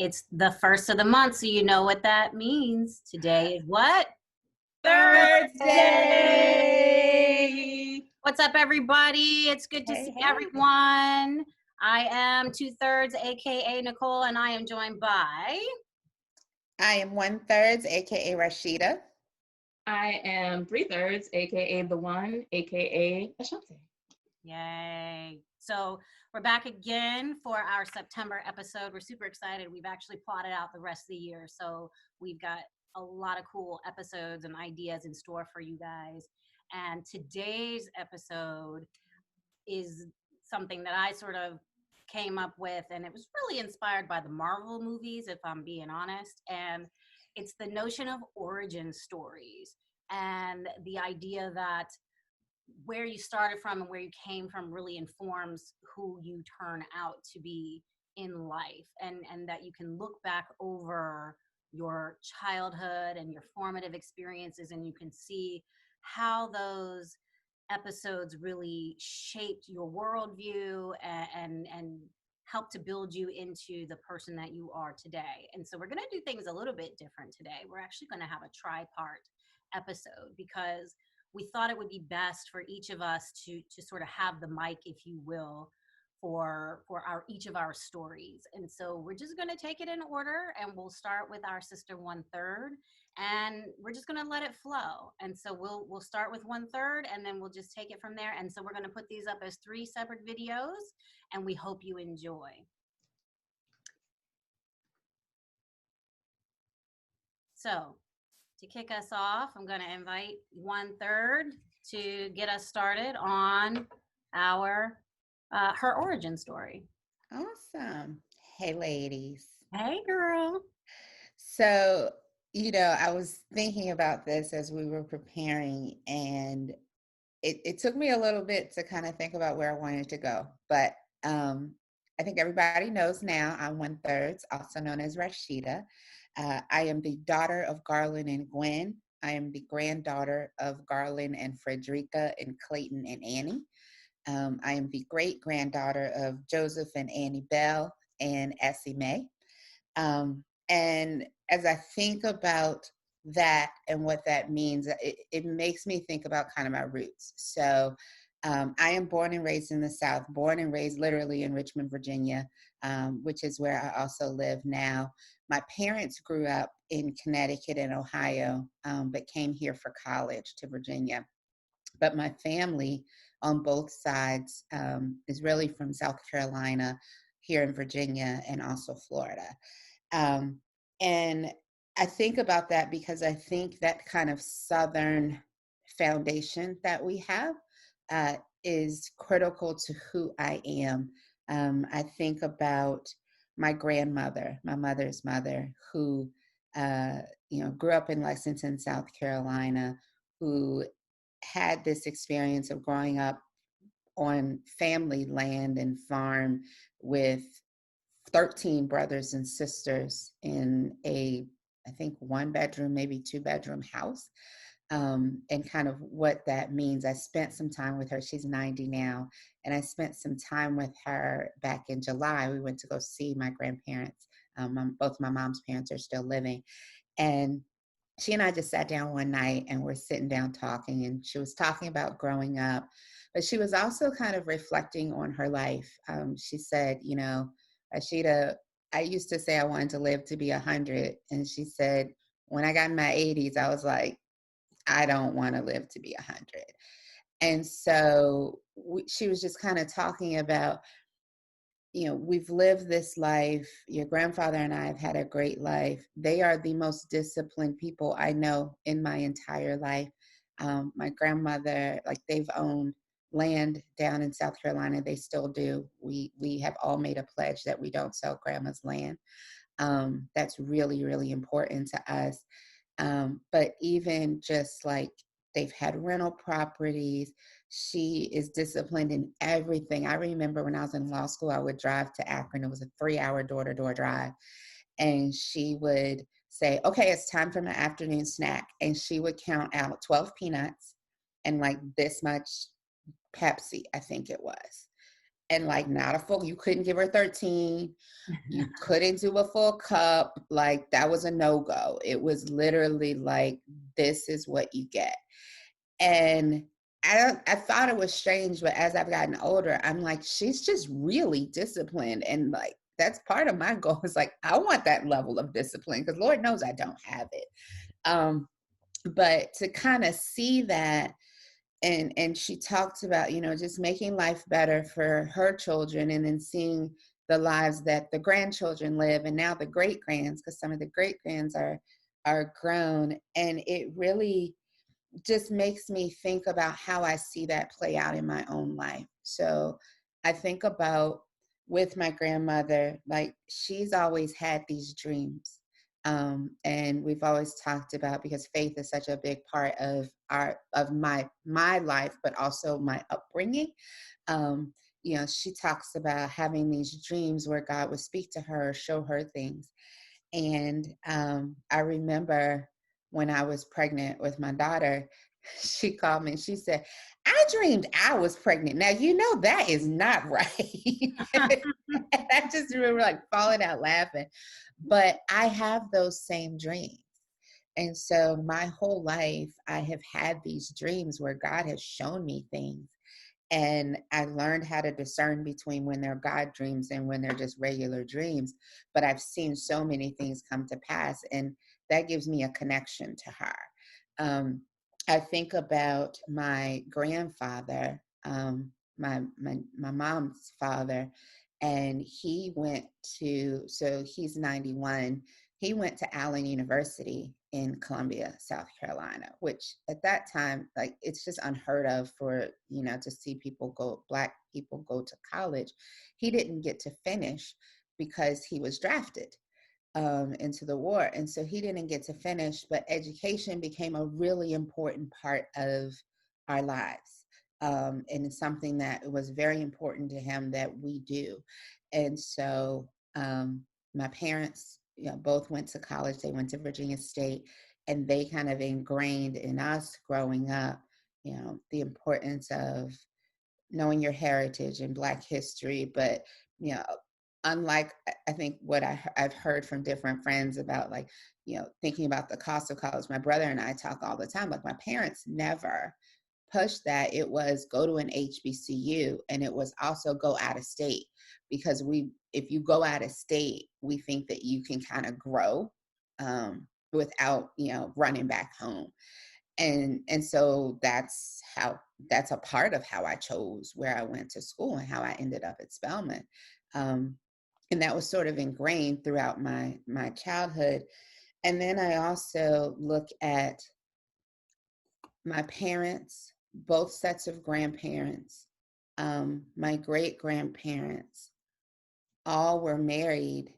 It's the first of the month, so you know what that means. Today is what? Thursday. What's up, everybody? It's good to Hey, see hey. everyone. I am 2/3, aka Nicole, and I am joined by. I am 1/3, aka Rashida. I am 3/3, aka the one, aka Ashanti. Yay. So we're back again for our September episode. We're super excited. We've actually plotted out the rest of the year. So we've got a lot of cool episodes and ideas in store for you guys. And today's episode is something that I sort of came up with, and it was really inspired by the Marvel movies, if I'm being honest. And it's the notion of origin stories and the idea that where you started from and where you came from really informs who you turn out to be in life, and that you can look back over your childhood and your formative experiences, and you can see how those episodes really shaped your worldview and help to build you into the person that you are today. And so we're going to do things a little bit different today. We're actually going to have a tripart episode because we thought it would be best for each of us to sort of have the mic, if you will, for our each of our stories. And so we're just going to take it in order, and we'll start with our sister 1/3, and we're just going to let it flow. And so we'll start with 1/3, and then we'll just take it from there. And so we're going to put these up as 3 separate videos, and we hope you enjoy. So to kick us off, I'm going to invite 1/3 to get us started on our her origin story. Awesome. Hey, ladies. Hey, girl. So, I was thinking about this as we were preparing, and it took me a little bit to kind of think about where I wanted to go. But I think everybody knows now I'm 1/3, also known as Rashida. I am the daughter of Garland and Gwen. I am the granddaughter of Garland and Frederica and Clayton and Annie. I am the great-granddaughter of Joseph and Annie Bell and Essie Mae. And as I think about that and what that means, it makes me think about kind of my roots. So I am born and raised in the South, born and raised literally in Richmond, Virginia, which is where I also live now. My parents grew up in Connecticut and Ohio, but came here for college to Virginia. But my family on both sides is really from South Carolina, here in Virginia, and also Florida. And I think about that because I think that kind of Southern foundation that we have is critical to who I am. I think about my grandmother, my mother's mother, who grew up in Lexington, South Carolina, who had this experience of growing up on family land and farm with 13 brothers and sisters in I think 1-bedroom, maybe 2-bedroom house, and kind of what that means. I spent some time with her. She's 90 now, and I spent some time with her back in July. We went to go see my grandparents. Both my mom's parents are still living, and she and I just sat down one night and we're sitting down talking, and she was talking about growing up, but she was also kind of reflecting on her life. She said, Rashida, I used to say I wanted to live to be 100. And she said, when I got in my 80s, I was like, I don't want to live to be 100. And so she was just kind of talking about, we've lived this life. Your grandfather and I have had a great life. They are the most disciplined people I know in my entire life. My grandmother, they've owned land down in South Carolina. They still do. We have all made a pledge that we don't sell grandma's land. That's really, really important to us. But even just they've had rental properties. She is disciplined in everything. I remember when I was in law school, I would drive to Akron. It was a 3-hour door-to-door drive. And she would say, okay, it's time for my afternoon snack. And she would count out 12 peanuts and this much Pepsi, I think it was. and like not a full, you couldn't give her 13. You couldn't do a full cup. Like that was a no-go. It was literally like, this is what you get. And I thought it was strange, but as I've gotten older, I'm like, she's just really disciplined. And like, that's part of my goal is like, I want that level of discipline because Lord knows I don't have it. But to kind of see that, and she talked about, you know, just making life better for her children and then seeing the lives that the grandchildren live and now the great grands, because some of the great grands are grown. And it really just makes me think about how I see that play out in my own life. So I think about with my grandmother, like she's always had these dreams. And we've always talked about, because faith is such a big part of my life, but also my upbringing. You know, she talks about having these dreams where God would speak to her, show her things. And I remember when I was pregnant with my daughter, she called me and she said, I dreamed I was pregnant. Now, you know, that is not right. And I just remember like falling out laughing. But I have those same dreams. And so my whole life, I have had these dreams where God has shown me things. And I learned how to discern between when they're God dreams and when they're just regular dreams. But I've seen so many things come to pass, and that gives me a connection to her. I think about my grandfather, my mom's father, and he went to, so he's 91. He went to Allen University in Columbia, South Carolina, which at that time, like, it's just unheard of for, you know, to see people go, Black people go to college. He didn't get to finish because he was drafted into the war. And so he didn't get to finish, but education became a really important part of our lives. And it's something that was very important to him that we do. And so my parents, you know, both went to college. They went to Virginia State, and they kind of ingrained in us growing up, you know, the importance of knowing your heritage and Black history. But, you know, unlike, I think what I've heard from different friends about, like, you know, thinking about the cost of college, my brother and I talk all the time, like my parents never pushed that. It was go to an HBCU, and it was also go out of state, because if you go out of state, we think that you can kind of grow without, you know, running back home. And so that's a part of how I chose where I went to school and how I ended up at Spelman. And that was sort of ingrained throughout my childhood. And then I also look at my parents, both sets of grandparents, my great grandparents, all were married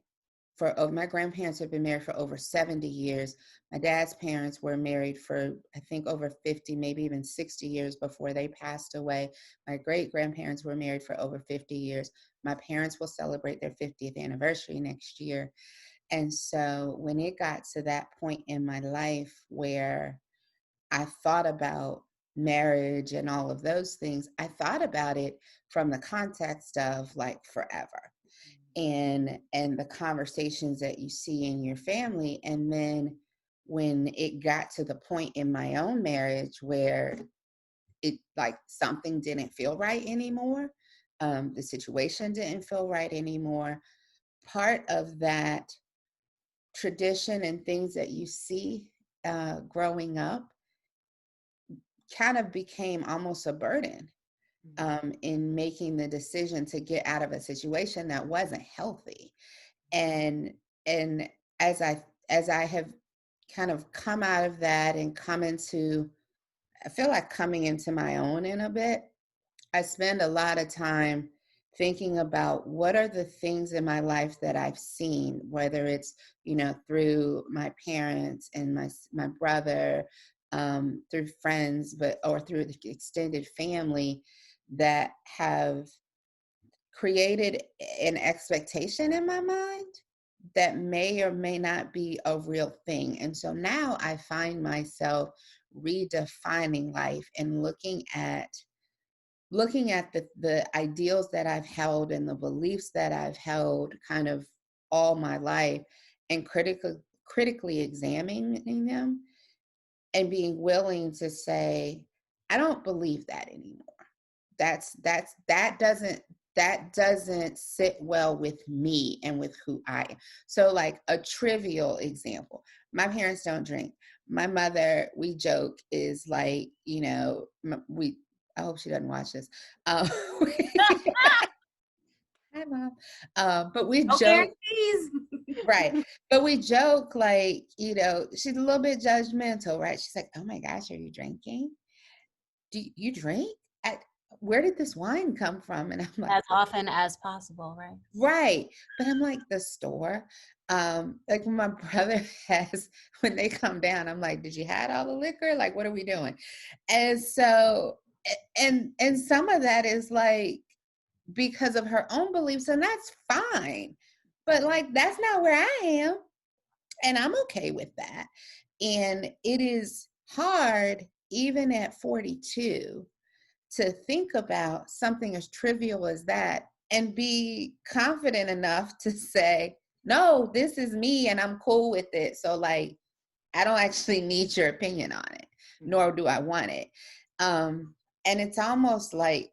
my grandparents have been married for over 70 years. My dad's parents were married for, I think, over 50, maybe even 60 years before they passed away. My great grandparents were married for over 50 years. My parents will celebrate their 50th anniversary next year. And so when it got to that point in my life where I thought about marriage and all of those things, I thought about it from the context of like forever and the conversations that you see in your family. And then when it got to the point in my own marriage where it, like, something didn't feel right anymore, the situation didn't feel right anymore, part of that tradition and things that you see growing up kind of became almost a burden in making the decision to get out of a situation that wasn't healthy. And as I have kind of come out of that and I feel like coming into my own in a bit, I spend a lot of time thinking about what are the things in my life that I've seen, whether it's, you know, through my parents and my brother, through friends, or through the extended family, that have created an expectation in my mind that may or may not be a real thing. And so now I find myself redefining life and looking at looking at the ideals that I've held and the beliefs that I've held kind of all my life, and critically examining them and being willing to say, I don't believe that anymore. That doesn't sit well with me and with who I am. So like a trivial example, my parents don't drink. My mother, we joke, is like, I hope she doesn't watch this. Um, Hi, Mom. But we No joke, guarantees. right? But we joke like, she's a little bit judgmental, right? She's like, "Oh my gosh, are you drinking? Do you drink? I, where did this wine come from?" And I'm like, As often as possible, right? right. But I'm like, the store. Like when my brother when they come down, I'm like, did you had all the liquor? Like, what are we doing? And so, and some of that is like because of her own beliefs, and that's fine. But like, that's not where I am. And I'm okay with that. And it is hard, even at 42, to think about something as trivial as that and be confident enough to say, no, this is me and I'm cool with it. So like, I don't actually need your opinion on it, nor do I want it. And it's almost like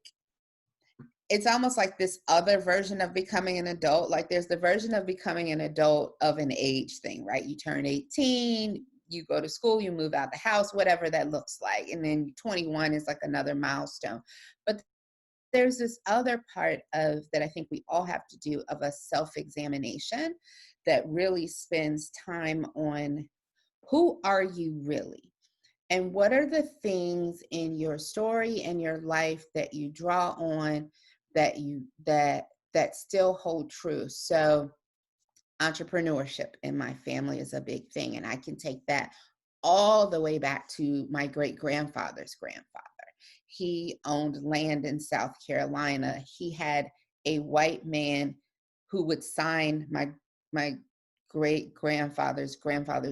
this other version of becoming an adult. Like there's the version of becoming an adult of an age thing, right? You turn 18, you go to school, you move out the house, whatever that looks like. And then 21 is like another milestone. But there's this other part of that I think we all have to do, of a self-examination that really spends time on who are you really? And what are the things in your story and your life that you draw on that still hold true? So entrepreneurship in my family is a big thing, and I can take that all the way back to my great grandfather's grandfather. He owned land in South Carolina. He had a white man who would sign my great grandfather's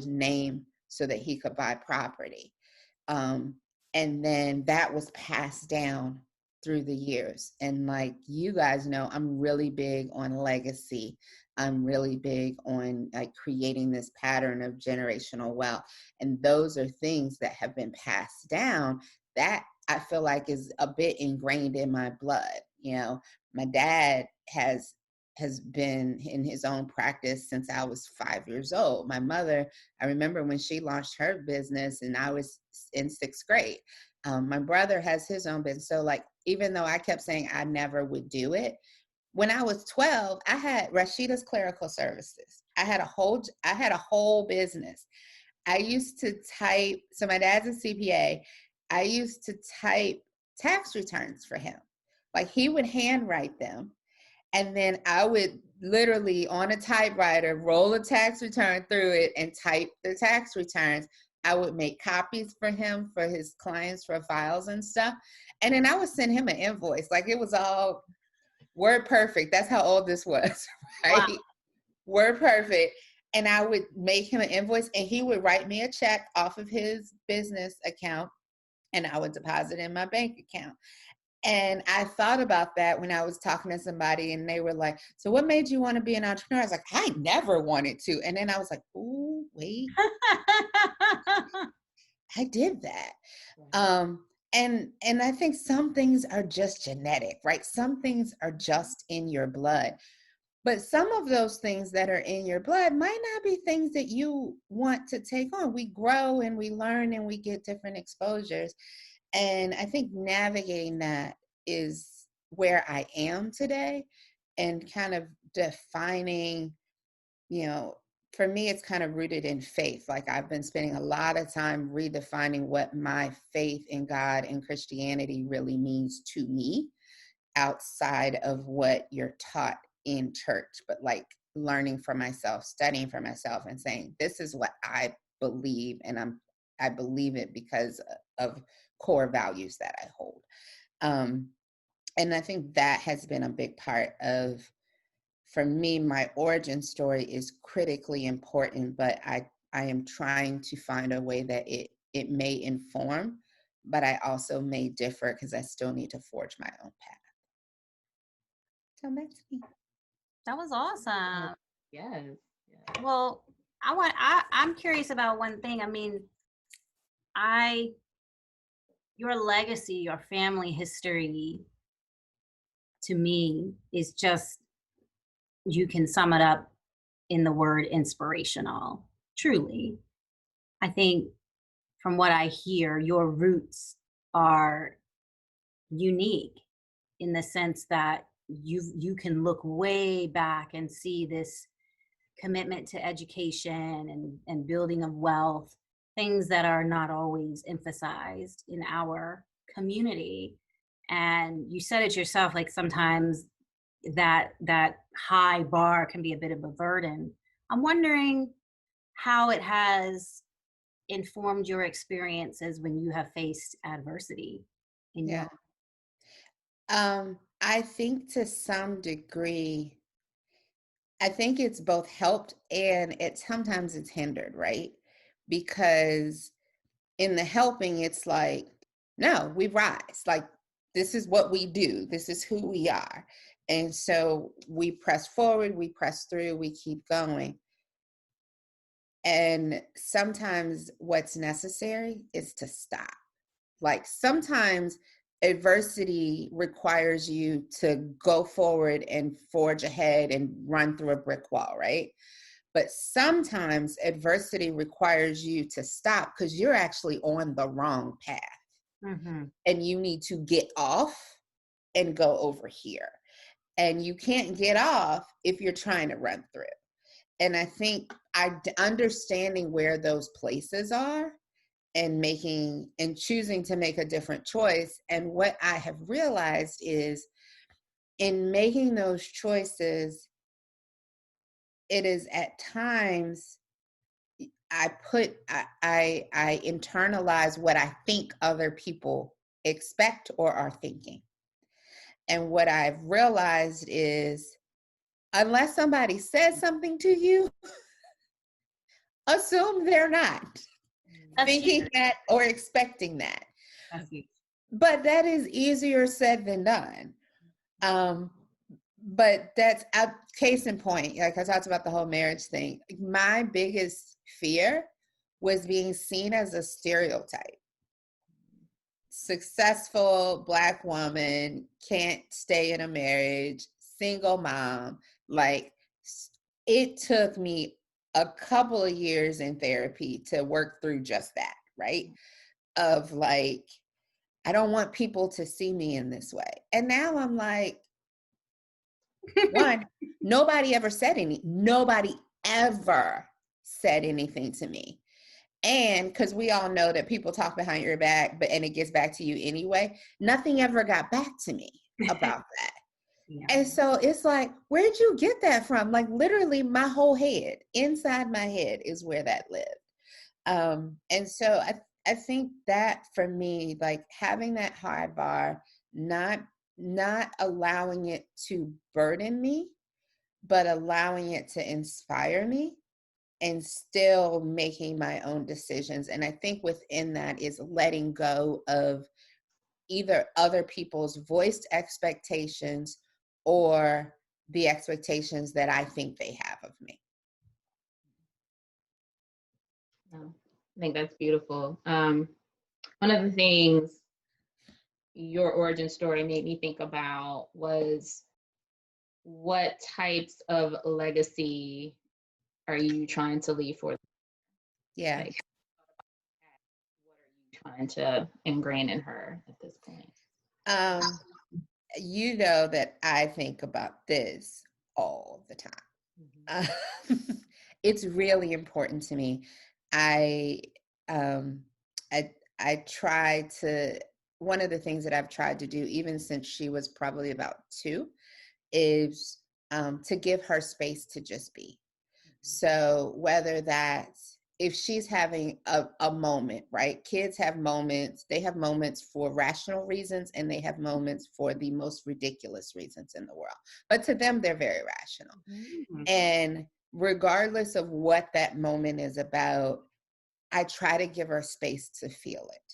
name so that he could buy property. Um, and then that was passed down through the years. And like you guys know, I'm really big on legacy. I'm really big on like creating this pattern of generational wealth. And those are things that have been passed down that I feel like is a bit ingrained in my blood. My dad has been in his own practice since I was 5 years old. My mother, I remember when she launched her business and I was in 6th grade. My brother has his own business. So like, even though I kept saying I never would do it, when I was 12, I had Rashida's Clerical Services. I had a whole business. I used to type, so my dad's a CPA. I used to type tax returns for him. Like he would handwrite them. And then I would literally on a typewriter roll a tax return through it and type the tax returns. I would make copies for him, for his clients, for files and stuff. And then I would send him an invoice. Like it was all word perfect. That's how old this was, right? Wow. Word perfect. And I would make him an invoice and he would write me a check off of his business account and I would deposit in my bank account. And I thought about that when I was talking to somebody and they were like, so what made you want to be an entrepreneur? I was like, I never wanted to. And then I was like, oh, wait, I did that. And I think some things are just genetic, right? Some things are just in your blood. But some of those things that are in your blood might not be things that you want to take on. We grow and we learn and we get different exposures. And I think navigating that is where I am today, and kind of defining, for me, it's kind of rooted in faith. Like I've been spending a lot of time redefining what my faith in God and Christianity really means to me outside of what you're taught in church, but like learning for myself, studying for myself and saying, this is what I believe. And I believe it because of core values that I hold. And I think that has been a big part of, for me, my origin story is critically important, but I am trying to find a way that it may inform but I also may differ because I still need to forge my own path. So that's me. That was awesome. Yes. Well, I'm curious about one thing. I mean, I your legacy, your family history to me is just, you can sum it up in the word inspirational. Truly. I think from what I hear, your roots are unique in the sense that you can look way back and see this commitment to education and building of wealth, things that are not always emphasized in our community. And you said it yourself, like sometimes that high bar can be a bit of a burden. I'm wondering how it has informed your experiences when you have faced adversity in Yeah. your I think to some degree, I think it's both helped and sometimes it's hindered, right? Because in the helping, it's like, no, we rise. Like, this is what we do. This is who we are. And so we press forward, we press through, we keep going. And sometimes what's necessary is to stop. Like sometimes adversity requires you to go forward and forge ahead and run through a brick wall, right? But sometimes adversity requires you to stop because you're actually on the wrong path and you need to get off and go over here. And you can't get off if you're trying to run through. And I think understanding where those places are and choosing to make a different choice. And what I have realized is in making those choices, it is at times I internalize what I think other people expect or are thinking. And what I've realized is unless somebody says something to you, assume they're not thinking that or expecting that. But that is easier said than done. But that's a case in point. Like I talked about the whole marriage thing. My biggest fear was being seen as a stereotype. Successful Black woman, can't stay in a marriage, single mom. Like it took me a couple of years in therapy to work through just that, right? Of like, I don't want people to see me in this way. And now I'm like, one, nobody ever said anything to me. And because we all know that people talk behind your back, and it gets back to you anyway, nothing ever got back to me about that. Yeah. And so it's like, where'd you get that from? Like literally my whole head, inside my head is where that lived. And so I think that for me, like having that high bar, not allowing it to burden me, but allowing it to inspire me and still making my own decisions. And I think within that is letting go of either other people's voiced expectations or the expectations that I think they have of me. I think that's beautiful. One of the things your origin story made me think about was what types of legacy are you trying to leave for? Yeah. Like, what are you trying to ingrain in her at this point? You know that I think about this all the time. It's really important to me. I try to, one of the things that I've tried to do, even since she was probably about 2, is to give her space to just be. So whether that's, if she's having a moment, right? Kids have moments, they have moments for rational reasons and they have moments for the most ridiculous reasons in the world. But to them, they're very rational. And regardless of what that moment is about, I try to give her space to feel it.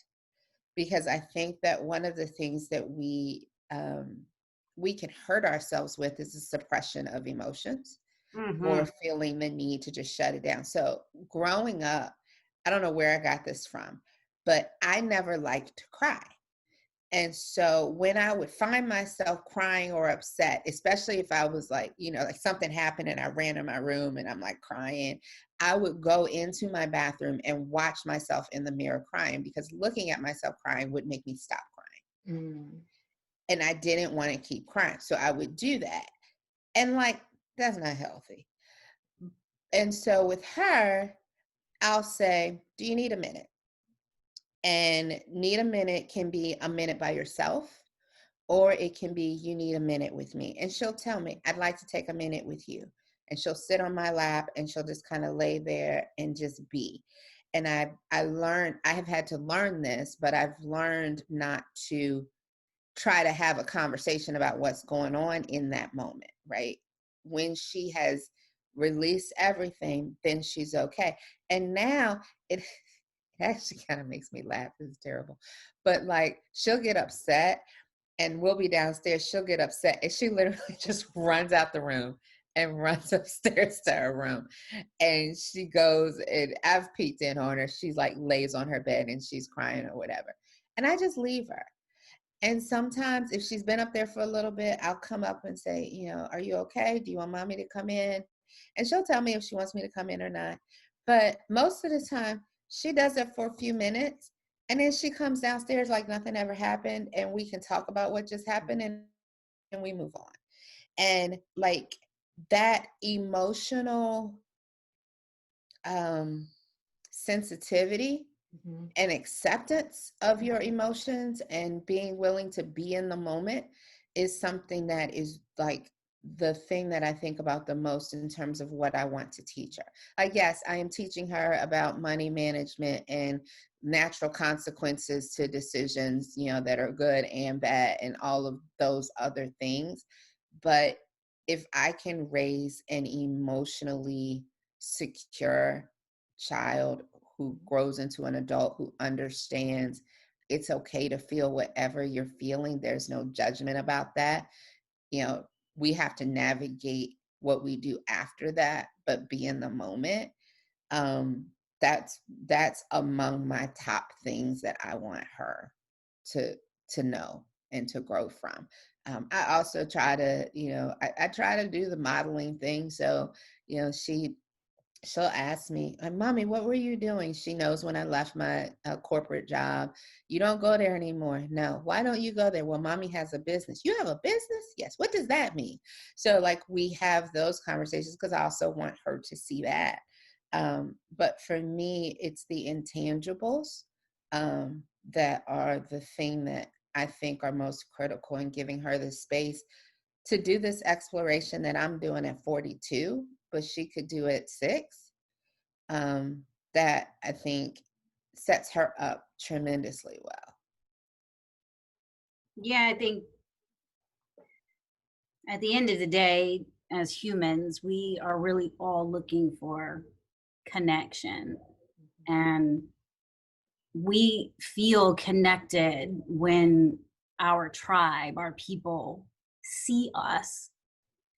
because I think that one of the things that we can hurt ourselves with is the suppression of emotions Mm-hmm. or feeling the need to just shut it down. So growing up, I don't know where I got this from, but I never liked to cry. And so when I would find myself crying or upset, especially if I was like, like something happened and I ran in my room and I'm like crying, I would go into my bathroom and watch myself in the mirror crying, because looking at myself crying would make me stop crying. Mm. And I didn't want to keep crying. So I would do that. And like, that's not healthy. And so with her, I'll say, do you need a minute? And need a minute can be a minute by yourself, or it can be, you need a minute with me. And she'll tell me, I'd like to take a minute with you. And she'll sit on my lap and she'll just kind of lay there and just be. And I have had to learn this, but I've learned not to try to have a conversation about what's going on in that moment, right? When she has released everything, then she's okay. And now it actually kind of makes me laugh. It's terrible. But like, she'll get upset and we'll be downstairs. She'll get upset and she literally just runs out the room and runs upstairs to her room. And she goes, and I've peeked in on her. She's like lays on her bed and she's crying or whatever. And I just leave her. And sometimes if she's been up there for a little bit, I'll come up and say, are you okay? Do you want mommy to come in? And she'll tell me if she wants me to come in or not. But most of the time, she does it for a few minutes. And then she comes downstairs like nothing ever happened. And we can talk about what just happened and we move on. And like that emotional sensitivity Mhm. and acceptance of your emotions and being willing to be in the moment is something that is like the thing that I think about the most in terms of what I want to teach her. Like, yes, I am teaching her about money management and natural consequences to decisions, that are good and bad and all of those other things. But if I can raise an emotionally secure child who grows into an adult who understands it's okay to feel whatever you're feeling, there's no judgment about that. We have to navigate what we do after that, but be in the moment. um that's among my top things that I want her to know and to grow from. I also try to, I try to do the modeling thing. So, she'll ask me, Mommy, what were you doing? She knows when I left my corporate job. You don't go there anymore. No. Why don't you go there? Well, Mommy has a business. You have a business? Yes. What does that mean? So like we have those conversations because I also want her to see that. But for me, it's the intangibles that are the thing that I think are most critical in giving her the space to do this exploration that I'm doing at 42, but she could do it at 6. That I think sets her up tremendously well. Yeah, I think at the end of the day, as humans, we are really all looking for connection. And we feel connected when our tribe, our people see us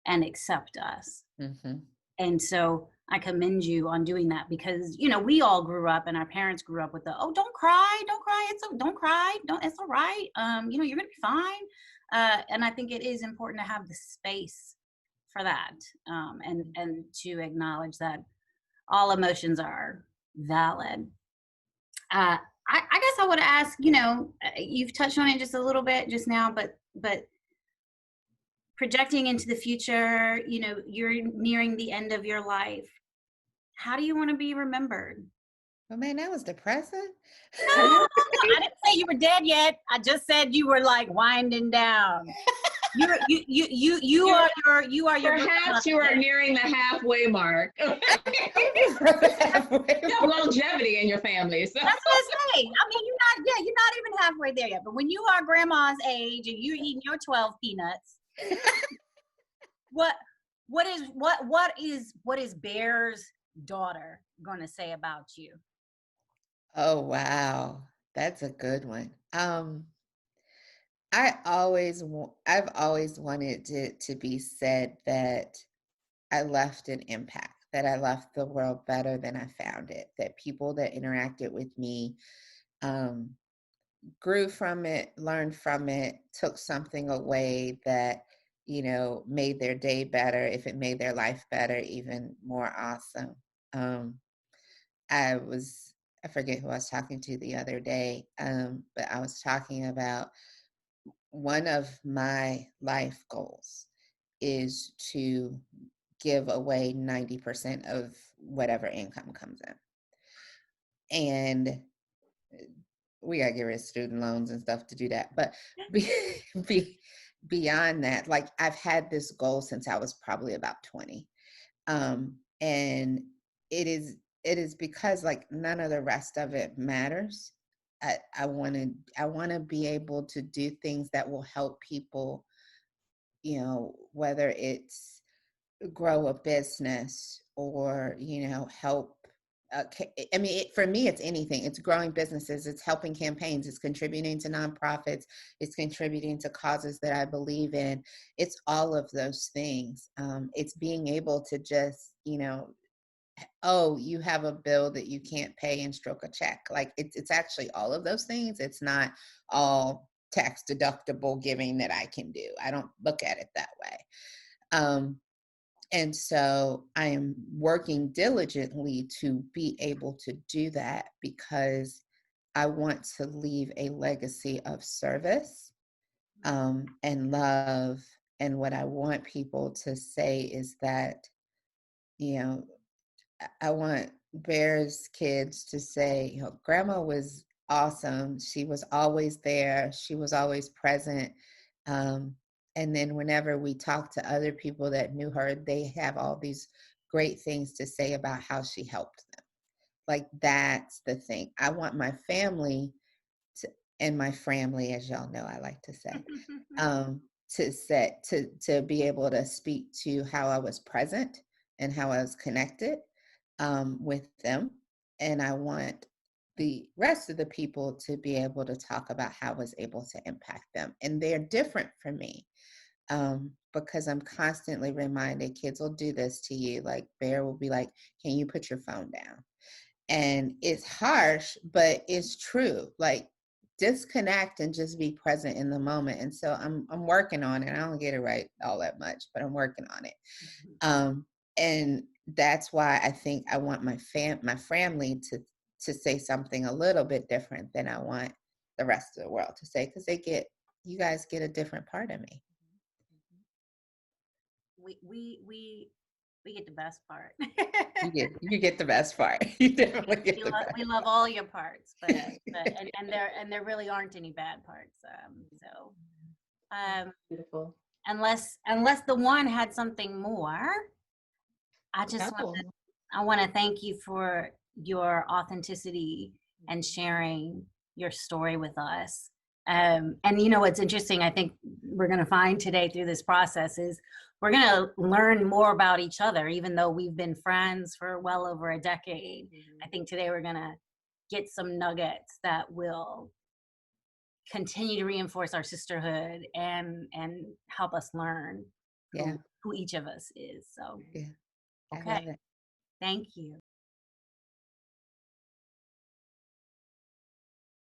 and accept us. Mm-hmm. And so I commend you on doing that because, we all grew up and our parents grew up with don't cry, don't cry. Don't cry. It's all right. You're going to be fine. And I think it is important to have the space for that. And to acknowledge that all emotions are valid. I guess I would ask, you've touched on it just a little bit just now, but projecting into the future, you're nearing the end of your life. How do you want to be remembered? Oh man, that was depressing. No, I didn't say you were dead yet. I just said you were like winding down. You are your Perhaps you are nearing the halfway mark. You have longevity in your family. So. That's what I say. I mean, you're not even halfway there yet. But when you are grandma's age and you're eating your 12 peanuts, what is Bear's daughter going to say about you? Oh wow. That's a good one. I've always wanted to be said that I left an impact, that I left the world better than I found it, that people that interacted with me um, grew from it, learned from it, took something away that, made their day better. If it made their life better, even more awesome. Um, I was, I forget who I was talking to the other day, but I was talking about one of my life goals is to give away 90% of whatever income comes in. And we got to get rid of student loans and stuff to do that. But be, be, beyond that, like I've had this goal since I was probably about 20. And it is because like none of the rest of it matters. I want to be able to do things that will help people, whether it's grow a business or help I mean for me it's anything. It's growing businesses, it's helping campaigns, it's contributing to nonprofits, it's contributing to causes that I believe in. It's all of those things. It's being able to just oh, you have a bill that you can't pay and stroke a check. Like it's actually all of those things. It's not all tax deductible giving that I can do. I don't look at it that way. And so I am working diligently to be able to do that because I want to leave a legacy of service and love. And what I want people to say is that, you know, I want Bear's kids to say, Grandma was awesome. She was always there. She was always present. Um, and then whenever we talk to other people that knew her, they have all these great things to say about how she helped them. Like that's the thing. I want my family to, and my family, as y'all know, I like to say, to be able to speak to how I was present and how I was connected with them. And I want the rest of the people to be able to talk about how I was able to impact them. And they're different from me because I'm constantly reminded kids will do this to you. Like Bear will be like, can you put your phone down? And it's harsh, but it's true. Like disconnect and just be present in the moment. And so I'm working on it. I don't get it right all that much, but I'm working on it. And that's why I think I want my family to say something a little bit different than I want the rest of the world to say, because you guys get a different part of me. We get the best part. You get the best part. You definitely get the best. We love all your parts, but and there really aren't any bad parts. Beautiful. Unless the one had something more, I want to thank you for your authenticity and sharing your story with us. And what's interesting, I think we're going to find today through this process is we're going to learn more about each other, even though we've been friends for well over a decade. I think today we're going to get some nuggets that will continue to reinforce our sisterhood and help us learn who each of us is. So, Yeah. okay. Thank you.